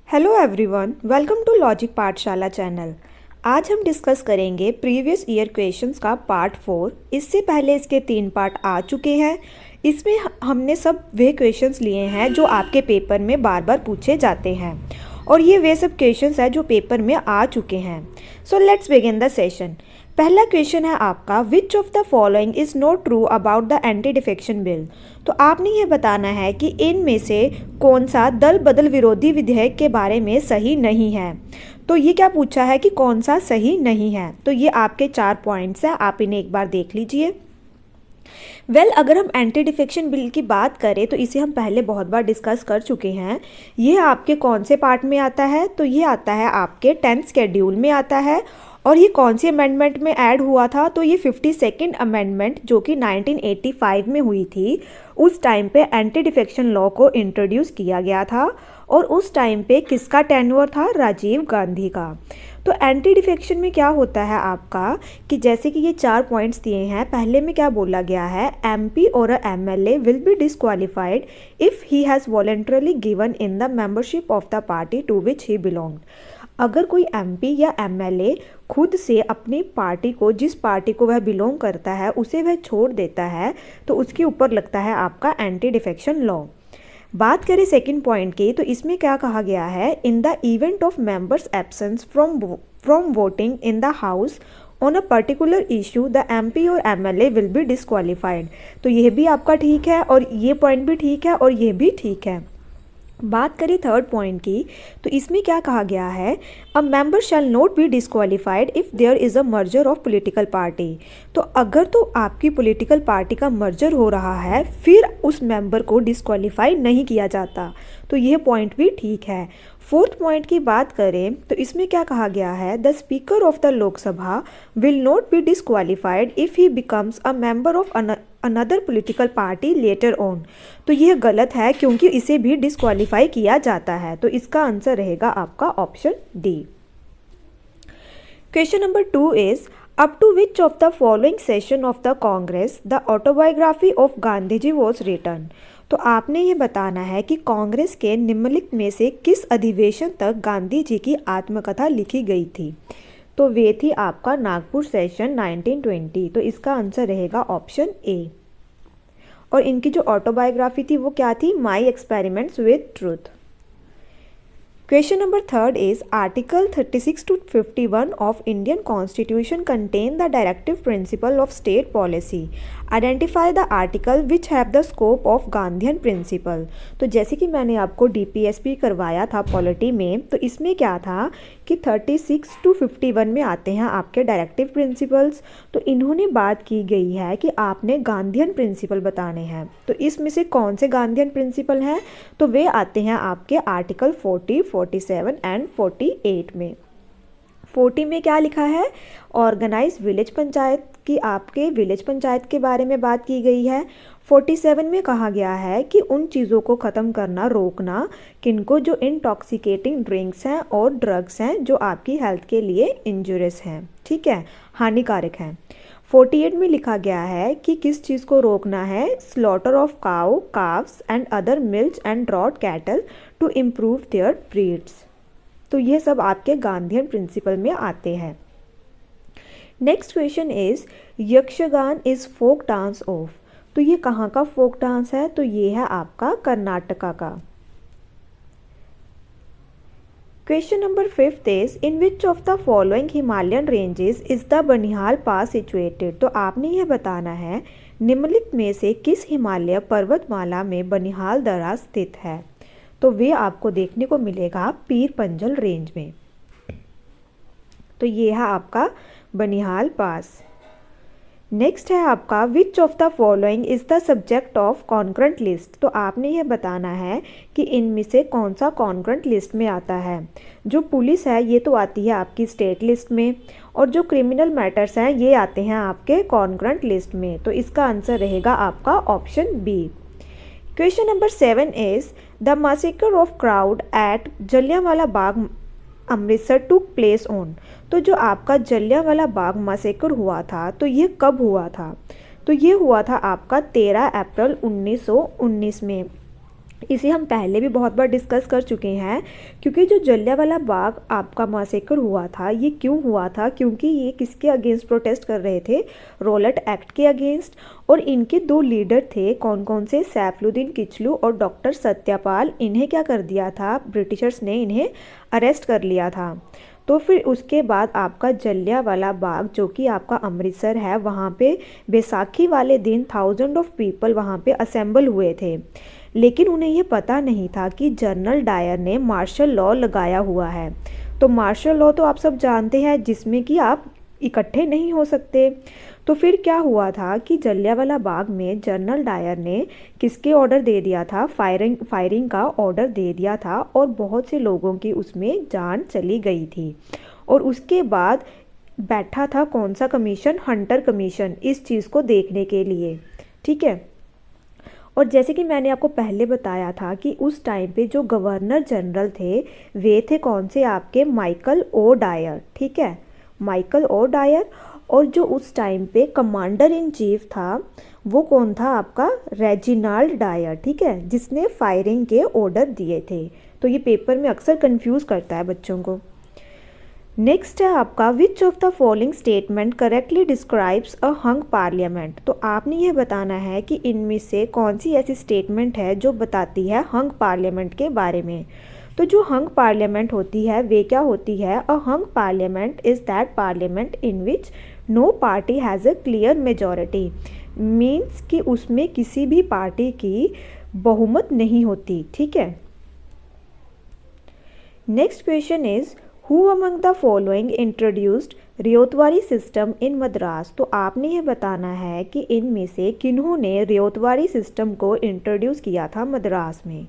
Hello everyone, welcome to logic Pathshala channel. आज हम discuss करेंगे प्रीवियस ईयर क्वेश्चंस का पार्ट 4। इससे पहले इसके 3 पार्ट आ चुके हैं। इसमें हमने सब वे क्वेश्चंस लिए हैं जो आपके पेपर में बार बार पूछे जाते हैं और ये वे सब क्वेश्चंस हैं जो पेपर में आ चुके हैं। So let's begin the session. पहला क्वेश्चन है आपका, which of the following is not true about the anti defection bill. तो आपने ये बताना है कि इनमें से कौन सा दल बदल विरोधी विधेयक के बारे में सही नहीं है। तो ये क्या पूछा है कि कौन सा सही नहीं है। तो ये आपके 4 पॉइंट्स हैं, आप इन्हें एक बार देख लीजिए। अगर हम एंटी डिफेक्शन बिल की बात करें तो इसे हम पहले बहुत बार डिस्कस कर चुके हैं। ये आपके कौन से पार्ट में आता है? तो ये आता है आपके 10th शेड्यूल में आता है। और ये कौन सी अमेंडमेंट में ऐड हुआ था? तो ये 52nd अमेंडमेंट जो कि 1985 में हुई थी। उस टाइम पे एंटी डिफेक्शन लॉ को इंट्रोड्यूस किया गया था और उस टाइम पे किसका टेन्योर था? राजीव गांधी का। तो एंटी डिफेक्शन में क्या होता है आपका कि जैसे कि ये 4 पॉइंट्स दिए हैं, पहले में क्या बोला गया है, एमपी और MLA will be disqualified if he has voluntarily given in the membership of the party to which he belonged. अगर कोई एमपी या एमएलए खुद से अपनी पार्टी को, जिस पार्टी को वह बिलोंग करता है, उसे वह छोड़ देता है तो उसके ऊपर लगता है आपका एंटी डिफेक्शन लॉ। बात करें सेकंड पॉइंट की, तो इसमें क्या कहा गया है, in the event of members absence from voting in the house on a particular issue the MP और एमएलए विल बी डिस्क्वालिफाइड। तो यह भी आपका ठीक है और ये पॉइंट भी ठीक है और ये भी ठीक है। बात करें थर्ड पॉइंट की, तो इसमें क्या कहा गया है, a member shall not be disqualified if there is a merger of political party. तो अगर तो आपकी पॉलिटिकल पार्टी का मर्जर हो रहा है फिर उस मेंबर को डिस्क्वालीफाई नहीं किया जाता। तो यह पॉइंट भी ठीक है। फोर्थ पॉइंट की बात करें तो इसमें क्या कहा गया है, the speaker of the Lok Sabha will not be disqualified if he becomes a member of another political party later on. तो यह गलत है क्योंकि इसे भी डिस्क्वालीफाई किया जाता है। तो इसका आंसर रहेगा आपका option D. Question number 2 is, up to which of the following session of the Congress the autobiography of Gandhi ji was written. तो आपने ये बताना है कि कांग्रेस के निम्नलिखित में से किस अधिवेशन तक गांधी जी की आत्मकथा लिखी गई थी। तो वे थी आपका नागपुर सेशन 1920। तो इसका आंसर रहेगा ऑप्शन ए। और इनकी जो ऑटोबायोग्राफी थी वो क्या थी, my experiments with truth. Question number 3 is, Article 36 to 51 of Indian Constitution contain the directive principle of state policy. Identify the article which have the scope of Gandhian principle. तो जैसे कि मैंने आपको डीपीएसपी करवाया था पॉलिटी में, तो इसमें क्या था कि 36 to 51 में आते हैं आपके डायरेक्टिव प्रिंसिपल्स। तो इन्होंने बात की गई है कि आपने गांधीयन प्रिंसिपल बताने हैं। तो इसमें से कौन से गांधीयन प्रिंसिपल हैं? तो वे आते हैं आपके आर्टिकल 40, 47 एंड 48 में। 40 में क्या लिखा है, ऑर्गेनाइज विलेज पंचायत की, आपके विलेज पंचायत के बारे में बात की गई है। 47 में कहा गया है कि उन चीज़ों को ख़त्म करना, रोकना, किनको, जो इंटॉक्सिकेटिंग ड्रिंक्स हैं और ड्रग्स हैं जो आपकी हेल्थ के लिए इंजूरियस हैं, ठीक है, हानिकारक हैं। 48 में लिखा गया है कि किस चीज़ को रोकना है, slaughter of cow, cows and other milch and draught cattle to improve their breeds. तो ये सब आपके गांधीयन प्रिंसिपल में आते हैं। Next question is, Yakshagana is folk dance of. तो ये कहाँ का फोक डांस है? तो ये है आपका कर्नाटका का। Question number 5 is, in which of the following Himalayan ranges is the Banihal pass situated. तो आपने ये बताना है निम्नलिखित में से किस हिमालय पर्वतमाला में बनिहाल दर्रा स्थित है। तो वे आपको देखने को मिलेगा पीर पंजल रेंज में। तो ये है आपका बनिहाल पास। नेक्स्ट है आपका, which of the following is the subject of concurrent list. तो आपने ये बताना है कि इनमें से कौन सा कॉन्करेंट लिस्ट में आता है। जो पुलिस है ये तो आती है आपकी स्टेट लिस्ट में, और जो क्रिमिनल मैटर्स हैं ये आते हैं आपके कॉन्करेंट लिस्ट में। तो इसका आंसर रहेगा आपका option B. Question number 7 is, the massacre of crowd at Jallianwala Bagh Amritsar took place on. तो जो आपका जलियांवाला बाग मैसेकर हुआ था तो ये कब हुआ था? तो ये हुआ था आपका 13 अप्रैल 1919 में। इसे हम पहले भी बहुत बार डिस्कस कर चुके हैं, क्योंकि जो जलियांवाला बाग आपका मैसेकर हुआ था, ये क्यों हुआ था? क्योंकि ये किसके अगेंस्ट प्रोटेस्ट कर रहे थे? रॉलेट एक्ट के अगेंस्ट। और इनके दो लीडर थे, कौन कौन से? सैफुद्दीन किचलू और डॉक्टर सत्यापाल। इन्हें क्या कर दिया था? ब्रिटिशर्स ने इन्हें अरेस्ट कर लिया था। तो फिर उसके बाद आपका जलियांवाला बाग, जो कि आपका अमृतसर है, वहाँ पे बैसाखी वाले दिन थाउजेंड ऑफ पीपल वहाँ पे असेंबल हुए थे। लेकिन उन्हें ये पता नहीं था कि जनरल डायर ने मार्शल लॉ लगाया हुआ है। तो मार्शल लॉ तो आप सब जानते हैं, जिसमें कि आप इकट्ठे नहीं हो सकते। तो फिर क्या हुआ था कि जलियांवाला बाग में जनरल डायर ने किसके ऑर्डर दे दिया था? फायरिंग का ऑर्डर दे दिया था, और बहुत से लोगों की उसमें जान चली गई थी। और उसके बाद बैठा था कौन सा कमीशन? हंटर कमीशन, इस चीज़ को देखने के लिए। ठीक है। और जैसे कि मैंने आपको पहले बताया था कि उस टाइम पे जो गवर्नर जनरल थे, वे थे कौन से? आपके माइकल ओ डायर। ठीक है, माइकल ओ डायर। और जो उस टाइम पे कमांडर इन चीफ था, वो कौन था? आपका रेजिनाल्ड डायर। ठीक है, जिसने फायरिंग के ऑर्डर दिए थे। तो ये पेपर में अक्सर कंफ्यूज करता है बच्चों को। नेक्स्ट है आपका, which of the following statement correctly describes a hung parliament. तो आपने ये बताना है कि इनमें से कौन सी ऐसी स्टेटमेंट है जो बताती है हंग पार्लियामेंट के बारे में। तो जो हंग पार्लियामेंट होती है, वे क्या होती है? A hung parliament is that parliament in which no party has a clear majority. Means कि उसमें किसी भी पार्टी की बहुमत नहीं होती। ठीक है। Next question is, who among the following introduced ryotwari system in Madras. तो आपने ये बताना है कि इनमें से किन्होंने रियोतवारी सिस्टम को इंट्रोड्यूस किया था मद्रास में।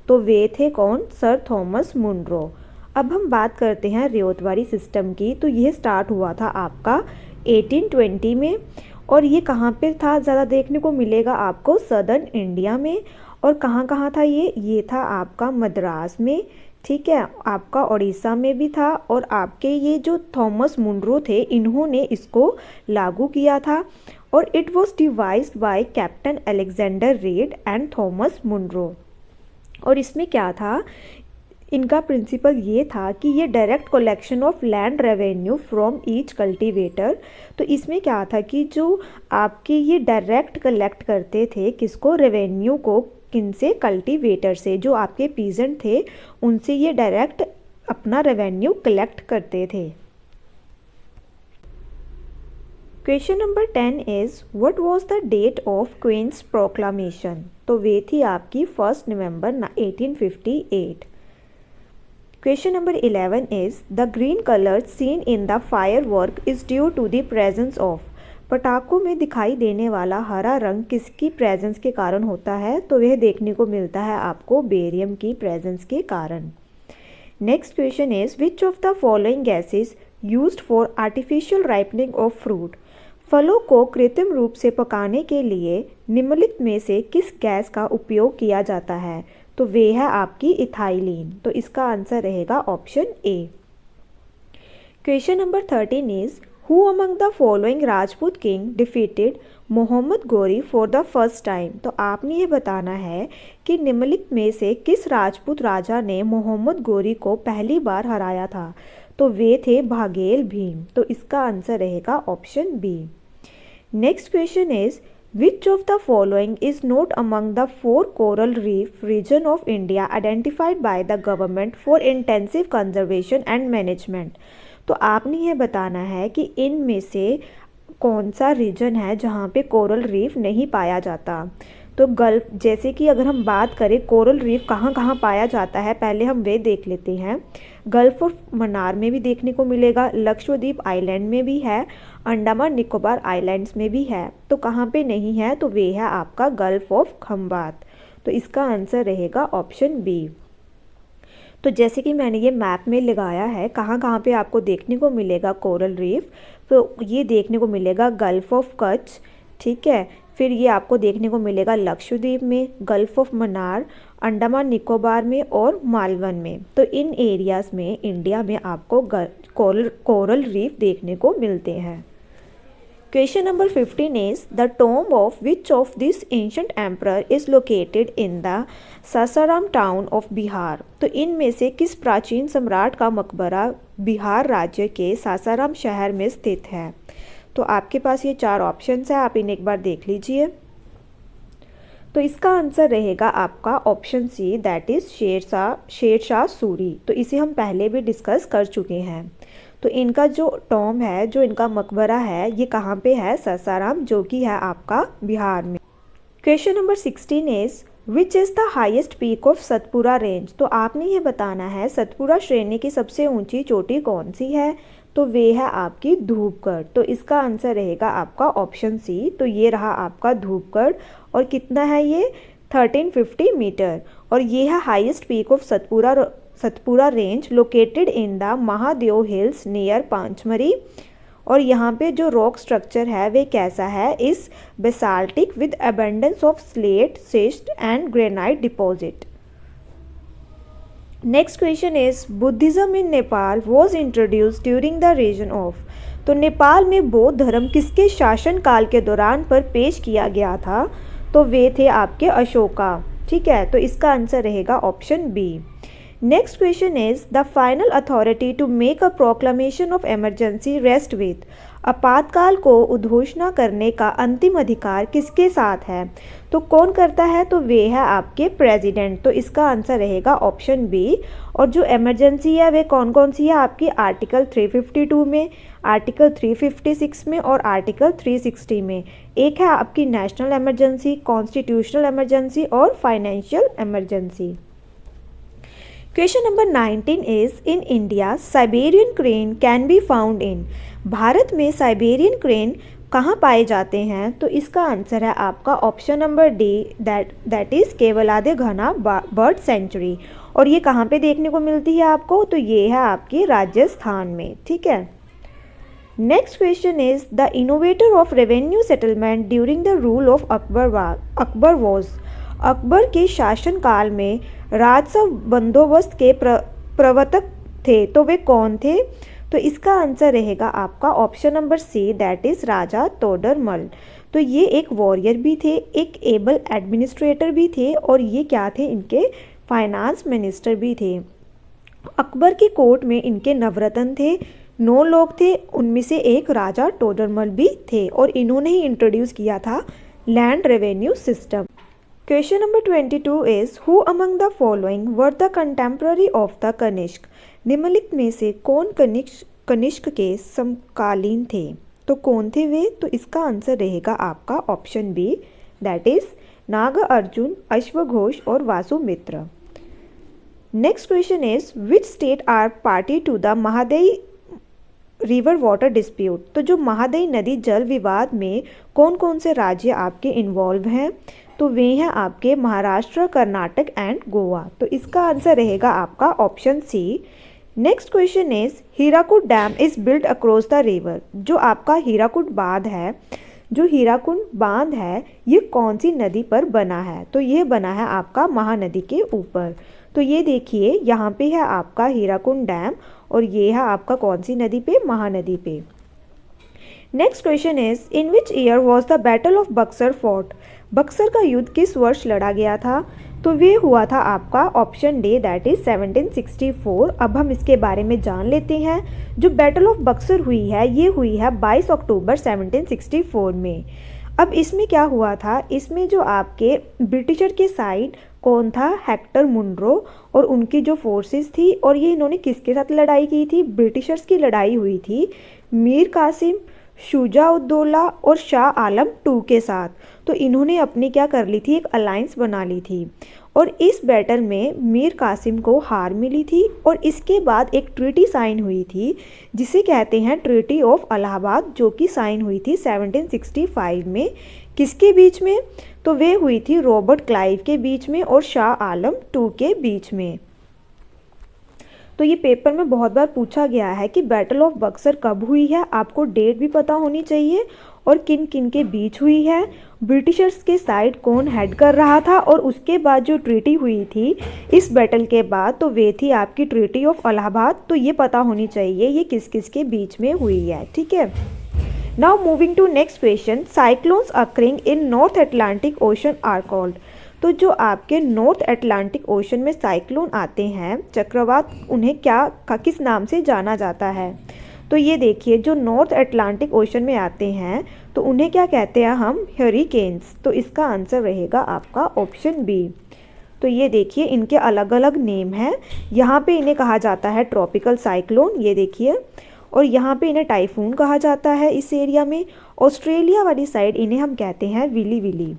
तो वे थे कौन? Sir Thomas Munro. अब हम बात करते हैं रियोतवारी सिस्टम की। तो यह स्टार्ट हुआ था आपका 1820 में। और ये कहाँ पे था? ज़्यादा देखने को मिलेगा आपको सदर्न इंडिया में। और कहाँ कहाँ था ये था आपका मद्रास में। ठीक है, आपका उड़ीसा में भी था। और आपके ये जो थॉमस मुनरो थे, इन्होंने इसको लागू किया था। और it was devised by captain Alexander Read and Thomas Munro. और इसमें क्या था? इनका प्रिंसिपल ये था कि ये direct collection of land revenue from each cultivator. तो इसमें क्या था कि जो आपके ये डायरेक्ट कलेक्ट करते थे, किसको? रेवेन्यू को। किनसे? कल्टीवेटर से। जो आपके पीजेंट थे, उनसे ये डायरेक्ट अपना रेवेन्यू कलेक्ट करते थे। Question number 10 is, what was the date of Queen's proclamation. तो वे थी आपकी 1 नवंबर 1858। Question number 11 is, the green color seen in the firework is due to the presence of। पटाखों में दिखाई देने वाला हरा रंग किसकी प्रेजेंस के कारण होता है? तो यह देखने को मिलता है आपको बेरियम की प्रेजेंस के कारण। Next question is, which of the following gases used for artificial ripening of fruit. फलों को कृत्रिम रूप से पकाने के लिए निम्नलिखित में से किस गैस का उपयोग किया जाता है? तो वे है आपकी इथाइलिन। तो इसका आंसर रहेगा option A. Question number 13 is, who among the following Rajput king defeated Mohammad Ghori for the first time. तो आपने ये बताना है कि निम्नलिखित में से किस राजपूत राजा ने मोहम्मद गोरी को पहली बार हराया था? तो वे थे भागेल भीम। तो इसका आंसर रहेगा option B. Next question is, which of the following is not among the 4 coral reef region of India identified by the government for intensive conservation and management। तो आपने ये बताना है कि इनमें से कौन सा रीजन है जहाँ पे कोरल रीफ नहीं पाया जाता। तो गल्फ, जैसे कि अगर हम बात करें कोरल रीफ कहाँ कहाँ पाया जाता है, पहले हम वे देख लेते हैं। गल्फ ऑफ मन्नार में भी देखने को मिलेगा, लक्षद्वीप आइलैंड में भी है, अंडमान निकोबार आइलैंड्स में भी है। तो कहाँ पे नहीं है? तो वे है आपका गल्फ ऑफ खंबात। तो इसका आंसर रहेगा ऑप्शन बी। तो जैसे कि मैंने ये मैप में लगाया है, कहाँ कहाँ पे आपको देखने को मिलेगा कोरल रीफ। तो ये देखने को मिलेगा गल्फ ऑफ कच्छ। ठीक है, फिर ये आपको देखने को मिलेगा लक्षद्वीप में, गल्फ ऑफ मन्नार, अंडमान निकोबार में और मालवन में। तो इन एरियाज़ में इंडिया में आपको कोरल रीफ देखने को मिलते हैं। Question number 15 is, the tomb of which of this ancient emperor is located in the Sasaram town of Bihar. तो इनमें से किस प्राचीन सम्राट का मकबरा बिहार राज्य के सासाराम शहर में स्थित है? तो आपके पास ये 4 ऑप्शंस है, आप इन्हें एक बार देख लीजिए। तो इसका आंसर रहेगा आपका option C, that is Sher Shah Suri. तो इसे हम पहले भी डिस्कस कर चुके हैं। तो इनका जो टॉम है, जो इनका मकबरा है, ये कहाँ पे है? सासाराम, जो कि है आपका बिहार में। Question number 16 is which is the highest peak of Satpura range. तो आपने ये बताना है सतपुरा श्रेणी की सबसे ऊंची चोटी कौन सी है? तो वे है आपकी धूपगढ़। तो इसका आंसर रहेगा आपका ऑप्शन सी। तो ये रहा आपका धूपगढ़, और कितना है ये? 1350 मीटर। और ये है highest peak of Satpura range located in the Mahadev hills near Pachmarhi. और यहाँ पे जो रॉक स्ट्रक्चर है वे कैसा है? Is basaltic with abundance of slate, schist and granite deposit. Next question is Buddhism in Nepal was introduced during the region of. तो नेपाल में बौद्ध धर्म किसके शासन काल के दौरान पर पेश किया गया था? तो वे थे आपके अशोका। ठीक है, तो इसका आंसर रहेगा option B. Next question is the final authority to make a proclamation of emergency rest with. आपातकाल को उद्घोषणा करने का अंतिम अधिकार किसके साथ है? तो कौन करता है? तो वे है आपके प्रेसिडेंट। तो इसका आंसर रहेगा ऑप्शन बी। और जो इमरजेंसी है वे कौन कौन सी है आपकी? आर्टिकल 352 में, आर्टिकल 356 में और आर्टिकल 360 में। एक है आपकी नेशनल इमरजेंसी, कॉन्स्टिट्यूशनल इमरजेंसी और financial emergency. Question number 19 is in India Siberian crane can be found in. Bharat में साइबेरियन क्रेन कहाँ पाए जाते हैं? तो इसका आंसर है आपका option number D, that is Keoladeo Ghana bird century. और ये कहाँ पे देखने को मिलती है आपको? तो ये है आपकी राजस्थान में। ठीक है। Next question is the innovator of revenue settlement during the rule of Akbar was. Akbar के शासनकाल में राजस्व बंदोबस्त के प्रवर्तक थे, तो वे कौन थे? तो इसका आंसर रहेगा आपका option number C, that is Raja Todarmal. तो ये एक वॉरियर भी थे, एक एबल एडमिनिस्ट्रेटर भी थे, और ये क्या थे? इनके फाइनेंस मिनिस्टर भी थे। अकबर की कोर्ट में इनके नवरत्न थे, 9 लोग थे, उनमें से एक राजा तोडरमल भी थे, और इन्होंने ही इंट्रोड्यूस किया था land revenue system. Question number 22 is who among the following were the contemporary of the Kanishka. निम्नलिखित में से कौन कनिष्क के समकालीन थे? तो कौन थे वे? तो इसका आंसर रहेगा आपका option B, that is Nagarjuna, अश्वघोष और Vasumitra. Next question is which state are party to the Mahadei river water dispute. तो जो महादेई नदी जल विवाद में कौन कौन से राज्य आपके इन्वॉल्व हैं? तो वे हैं आपके महाराष्ट्र, कर्नाटक एंड गोवा। तो इसका आंसर रहेगा आपका option C. Next question is Hirakud dam is build across the river. जो आपका हीराकुड बांध है, जो हीराकुंड बांध है, ये कौन सी नदी पर बना है? तो ये बना है आपका महानदी के ऊपर। तो ये देखिए यहाँ पे है आपका हीराकुंड डैम, और ये है आपका कौन सी नदी पे? महानदी पे। Next question is in which year was the battle of Buxar fort. Buxar का युद्ध किस वर्ष लड़ा गया था? तो वे हुआ था आपका ऑप्शन डी, दैट इज 1764। अब हम इसके बारे में जान लेते हैं। जो बैटल ऑफ बक्सर हुई है, ये हुई है 22 अक्टूबर 1764 में। अब इसमें क्या हुआ था? इसमें जो आपके ब्रिटिशर के साइड कौन था? हेक्टर मुनरो और उनकी जो फोर्सेस थी। और ये इन्होंने किसके साथ लड़ाई की थी? ब्रिटिशर्स की लड़ाई हुई थी मीर कासिम, शुजाउद्दौला और शाह आलम टू के साथ। तो इन्होंने अपनी क्या कर ली थी? एक अलायंस बना ली थी। और इस बैटल में मीर कासिम को हार मिली थी, और इसके बाद एक ट्रीटी साइन हुई थी जिसे कहते हैं ट्रीटी ऑफ इलाहाबाद, जो कि साइन हुई थी 1765 में। किसके बीच में? तो वे हुई थी रॉबर्ट क्लाइव के बीच में और शाह आलम टू के बीच में। तो ये पेपर में बहुत बार पूछा गया है कि बैटल ऑफ बक्सर कब हुई है, आपको डेट भी पता होनी चाहिए और किन किन के बीच हुई है, ब्रिटिशर्स के साइड कौन हेड कर रहा था, और उसके बाद जो ट्रीटी हुई थी इस बैटल के बाद, तो वे थी आपकी ट्रीटी ऑफ इलाहाबाद। तो ये पता होनी चाहिए ये किस किस के बीच में हुई है। ठीक है। Now moving to next question, cyclones occurring in North Atlantic Ocean are called. तो जो आपके नॉर्थ अटलांटिक ओशन में साइक्लोन आते हैं, चक्रवात, उन्हें किस नाम से जाना जाता है? तो ये देखिए, जो नॉर्थ अटलांटिक ओशन में आते हैं तो उन्हें क्या कहते हैं हम? हरिकेन्स। तो इसका आंसर रहेगा आपका ऑप्शन बी। तो ये देखिए, इनके अलग अलग नेम हैं। यहाँ पे इन्हें कहा जाता है ट्रॉपिकल साइक्लोन, ये देखिए, और यहाँ पे इन्हें टाइफून कहा जाता है इस एरिया में। ऑस्ट्रेलिया वाली साइड इन्हें हम कहते हैं willy willy.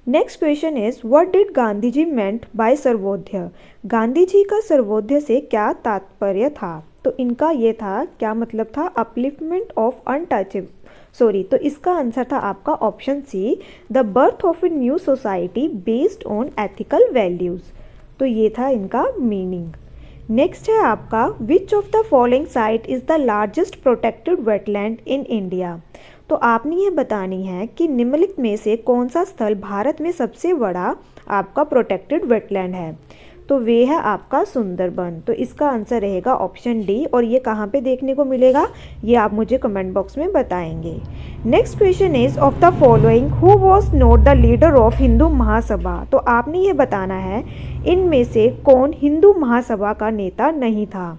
Next question is what did Gandhi ji meant by Sarvodaya? Gandhi ji का सर्वोदय से क्या तात्पर्य था? तो इनका ये था, क्या मतलब था? अपलिफ्टमेंट ऑफ अनटचेबल, तो इसका आंसर था आपका option C, the birth of a new society based on ethical values. तो ये था इनका मीनिंग। नेक्स्ट है आपका, which of the following site is the largest protected wetland in India? तो आपने ये बतानी है कि निम्नलिखित में से कौन सा स्थल भारत में सबसे बड़ा आपका प्रोटेक्टेड वेटलैंड है? तो वे है आपका सुंदरबन। तो इसका आंसर रहेगा ऑप्शन डी। और ये कहाँ पे देखने को मिलेगा, ये आप मुझे कमेंट बॉक्स में बताएंगे। Next question is, of the following who was not the leader of Hindu Mahasabha? तो आपने ये बताना है इनमें से कौन हिंदू महासभा का नेता नहीं था?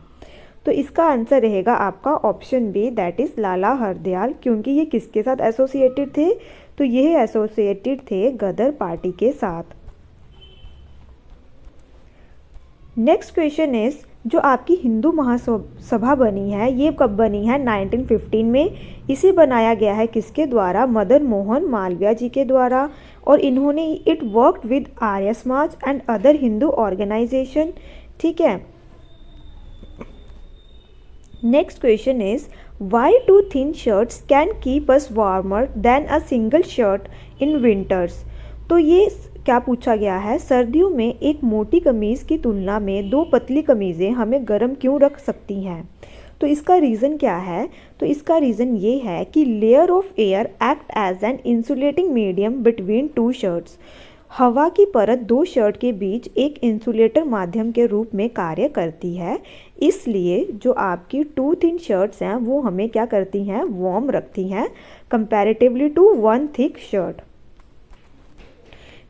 तो इसका आंसर रहेगा आपका ऑप्शन बी, दैट इज लाला हरदयाल। क्योंकि ये किसके साथ एसोसिएटेड थे? तो ये एसोसिएटेड थे गदर पार्टी के साथ। नेक्स्ट क्वेश्चन इज, जो आपकी हिंदू महासभा बनी है ये कब बनी है? 1915 में। इसे बनाया गया है किसके द्वारा? मदन मोहन मालवीय जी के द्वारा। और इन्होंने it worked with Arya Samaj and other Hindu organisation. ठीक है। Next question is, why two thin shirts can keep us warmer than a single shirt in winters? तो ये क्या पूछा गया है, सर्दियों में एक मोटी कमीज़ की तुलना में दो पतली कमीज़ें हमें गर्म क्यों रख सकती हैं? तो इसका रीज़न क्या है? तो इसका रीज़न ये है कि layer of air act as an insulating medium between two shirts. हवा की परत दो शर्ट के बीच एक इंसुलेटर माध्यम के रूप में कार्य करती है, इसलिए जो आपकी टू थिन शर्ट्स हैं वो हमें क्या करती हैं? वार्म रखती हैं comparatively to one thick shirt.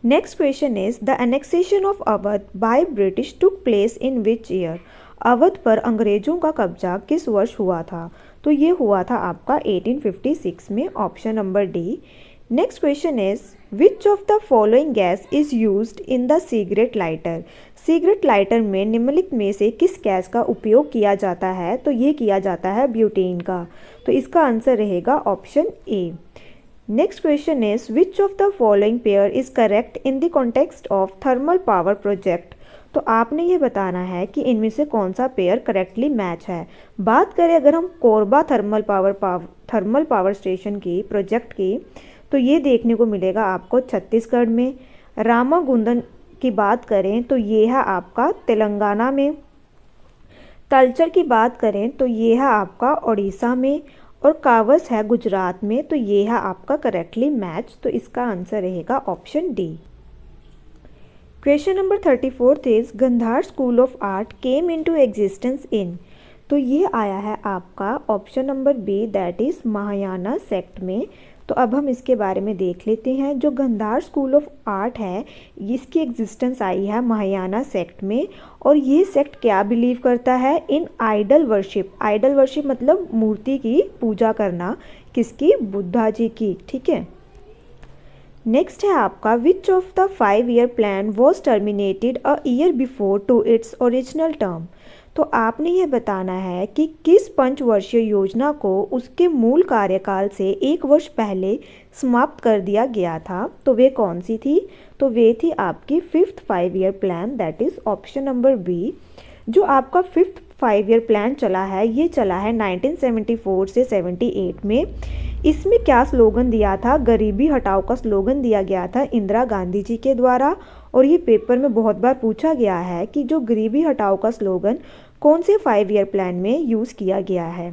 Next question is, the annexation of Awadh by British took place in which year? Awadh पर अंग्रेजों का कब्जा किस वर्ष हुआ था? तो ये हुआ था आपका 1856 में, option number D. Next question is, which of the following gas is used in the cigarette lighter? Cigarette lighter में निम्नलिखित में से किस गैस का उपयोग किया जाता है? तो ये किया जाता है ब्यूटेन का। तो इसका आंसर रहेगा option A. Next question is, which of the following pair is correct in the context of thermal power project? तो आपने ये बताना है कि इनमें से कौन सा पेयर करेक्टली मैच है। बात करें अगर हम कोरबा थर्मल पावर स्टेशन की प्रोजेक्ट की, तो ये देखने को मिलेगा आपको छत्तीसगढ़ में। रामागुंडम की बात करें तो ये है आपका तेलंगाना में। तलचर की बात करें तो ये है आपका उड़ीसा में। और कावस है गुजरात में। तो ये है आपका करेक्टली मैच। तो इसका आंसर रहेगा option D. Question number 34 is, Gandhara school of art came into existence in? तो ये आया है आपका option number B, that is Mahayana sect में। तो अब हम इसके बारे में देख लेते हैं। जो गंधार स्कूल ऑफ आर्ट है इसकी एग्जिस्टेंस आई है महायाना सेक्ट में। और ये सेक्ट क्या बिलीव करता है? इन आइडल वर्शिप। आइडल वर्शिप मतलब मूर्ति की पूजा करना, किसकी? बुद्धा जी की। ठीक है। नेक्स्ट है आपका, which of the 5-year plan was terminated a year before to its original term? तो आपने ये बताना है कि किस पंचवर्षीय योजना को उसके मूल कार्यकाल से एक वर्ष पहले समाप्त कर दिया गया था। तो वे कौन सी थी? तो वे थी आपकी 5th 5-year plan, that is option number B. जो आपका 5th 5-year प्लान चला है ये चला है 1974 से 78 में। इसमें क्या स्लोगन दिया था? गरीबी हटाओ का स्लोगन दिया गया था इंदिरा गांधी जी के द्वारा। और ये पेपर में बहुत बार पूछा गया है कि जो गरीबी हटाओ का स्लोगन कौन से 5-year प्लान में यूज़ किया गया है।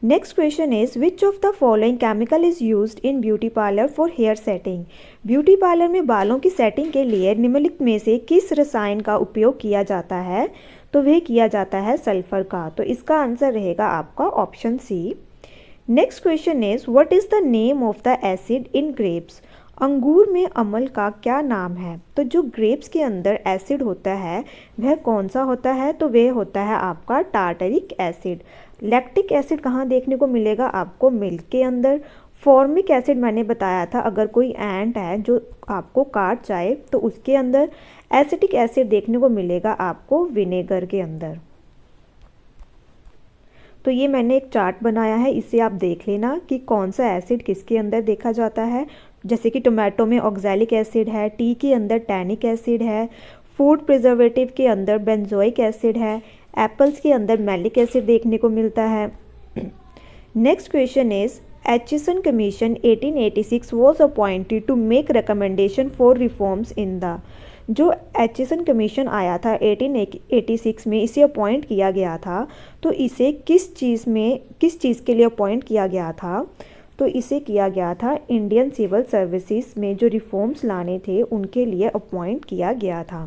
Next question is, which of the following chemical is used in beauty parlour for hair setting? Beauty parlour में बालों की सेटिंग के लिए निम्नलिखित में से किस रसायन का उपयोग किया जाता है? तो वह किया जाता है सल्फर का। तो इसका आंसर रहेगा आपका option C. Next question is what is the name of the acid in grapes. अंगूर में अम्ल का क्या नाम है। तो जो ग्रेप्स के अंदर एसिड होता है वह कौन सा होता है, तो वह होता है आपका टार्टरिक एसिड। लैक्टिक एसिड कहाँ देखने को मिलेगा आपको, मिल्क के अंदर। फॉर्मिक एसिड मैंने बताया था अगर कोई एंट है जो आपको काट जाए तो उसके अंदर। एसिटिक एसिड देखने को मिलेगा आपको विनेगर के अंदर। तो ये मैंने एक चार्ट बनाया है, इसे आप देख लेना कि कौन सा एसिड किसके अंदर देखा जाता है। जैसे कि टोमेटो में ऑक्सैलिक एसिड है, टी के अंदर टैनिक एसिड है, फूड प्रिजर्वेटिव के अंदर बेंजोइक एसिड है, एप्पल्स के अंदर मैलिक एसिड देखने को मिलता है। Next question is Aitchison commission 1886 was appointed to make recommendation for reforms in the. जो एचिसन कमीशन आया था 1886 में, इसे अपॉइंट किया गया था, तो इसे किस चीज़ के लिए अपॉइंट किया गया था, तो इसे किया गया था इंडियन सिविल सर्विसेज में जो रिफॉर्म्स लाने थे उनके लिए अपॉइंट किया गया था।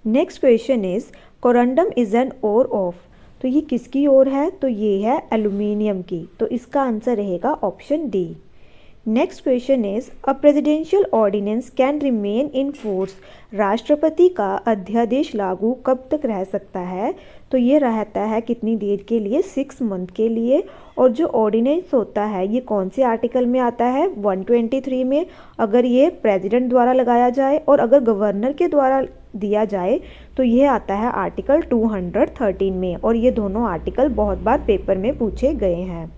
Next question is corundum is an ore of. तो ये किसकी ओर है, तो ये है एल्यूमिनियम की। तो इसका आंसर रहेगा option D. Next question is a presidential ordinance can remain in force. राष्ट्रपति का अध्यादेश लागू कब तक रह सकता है, तो ये रहता है कितनी देर के लिए, 6 मंथ के लिए। और जो ऑर्डिनेंस होता है ये कौन से आर्टिकल में आता है, 123 में, अगर ये प्रेसिडेंट द्वारा लगाया जाए, और अगर गवर्नर के द्वारा दिया जाए तो ये आता है आर्टिकल 213 में। और ये दोनों आर्टिकल बहुत बार पेपर में पूछे गए हैं।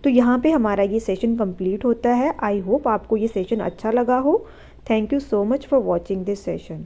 तो यहाँ पे हमारा ये सेशन कंप्लीट होता है। आई होप आपको ये सेशन अच्छा लगा हो। Thank you so much for watching this session.